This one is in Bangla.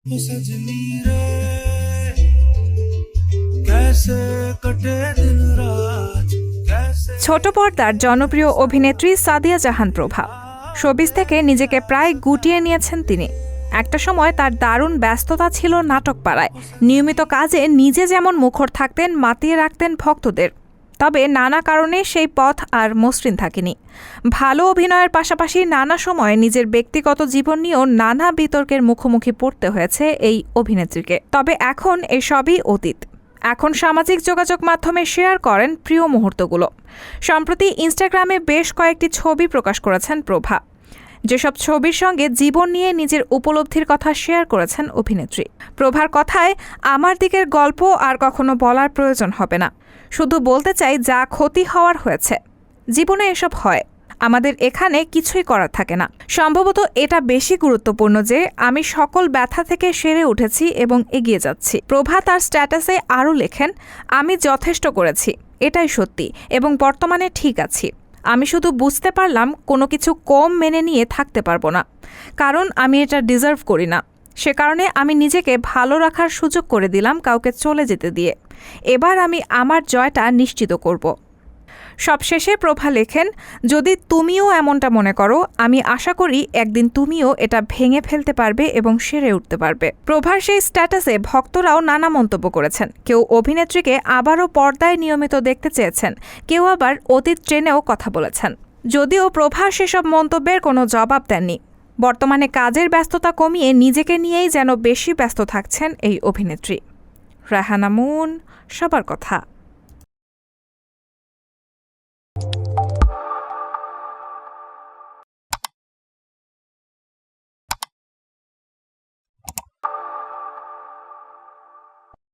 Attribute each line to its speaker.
Speaker 1: सजनी रे कैसे कटे दिन रात कैसे।
Speaker 2: ছোট পর্দার জনপ্রিয় অভিনেত্রী সাদিয়া জাহান প্রভা শোবিজ থেকে নিজেকে প্রায় গুটিয়ে নিয়েছেন তিনি। একটা সময় তার দারুণ ব্যস্ততা ছিল নাটক পাড়ায়। নিয়মিত কাজে নিজে যেমন মুখর থাকতেন, মাতিয়ে রাখতেন ভক্তদের। তবে নানা কারণে সেই পথ আর মসৃণ থাকেনি। ভালো অভিনয়ের পাশাপাশি নানা সময়ে নিজের ব্যক্তিগত জীবন নিয়েও নানা বিতর্কের মুখোমুখি পড়তে হয়েছে এই অভিনেত্রীকে। তবে এখন এসবই অতীত। এখন সামাজিক যোগাযোগ মাধ্যমে শেয়ার করেন প্রিয় মুহূর্তগুলো। সম্প্রতি ইনস্টাগ্রামে বেশ কয়েকটি ছবি প্রকাশ করেছেন প্রভা। যেসব ছবির সঙ্গে জীবন নিয়ে নিজের উপলব্ধির কথা শেয়ার করেছেন অভিনেত্রী। প্রভার কথায়, আমার দিকের গল্প আর কখনো বলার প্রয়োজন হবে না। শুধু বলতে চাই, যা ক্ষতি হওয়ার হয়েছে। জীবনে এসব হয়, আমাদের এখানে কিছুই করার থাকে না। সম্ভবত এটা বেশি গুরুত্বপূর্ণ যে আমি সকল ব্যথা থেকে সেরে উঠেছি এবং এগিয়ে যাচ্ছি। প্রভা তার স্ট্যাটাসে আরও লেখেন, আমি যথেষ্ট করেছি, এটাই সত্যি, এবং বর্তমানে ঠিক আছি। আমি শুধু বুঝতে পারলাম কোনো কিছু কম মেনে নিয়ে থাকতে পারবো না, কারণ আমি এটা ডিজার্ভ করি না। সে কারণে আমি নিজেকে ভালো রাখার সুযোগ করে দিলাম কাউকে চলে যেতে দিয়ে। এবার আমি আমার জয়টা নিশ্চিত করব। সবশেষে প্রভা লেখেন, যদি তুমিও এমনটা মনে করো, আমি আশা করি একদিন তুমিও এটা ভেঙে ফেলতে পারবে এবং সেরে উঠতে পারবে। প্রভার সেই স্ট্যাটাসে ভক্তরাও নানা মন্তব্য করেছেন। কেউ অভিনেত্রীকে আবারও পর্দায় নিয়মিত দেখতে চেয়েছেন, কেউ আবার অতীত ট্রেনেও কথা বলেছেন। যদিও প্রভা সেসব মন্তব্যের কোনো জবাব দেননি। বর্তমানে কাজের ব্যস্ততা কমিয়ে নিজেকে নিয়েই যেন বেশি ব্যস্ত থাকছেন এই অভিনেত্রী। রাহানা মুন, সবার কথা।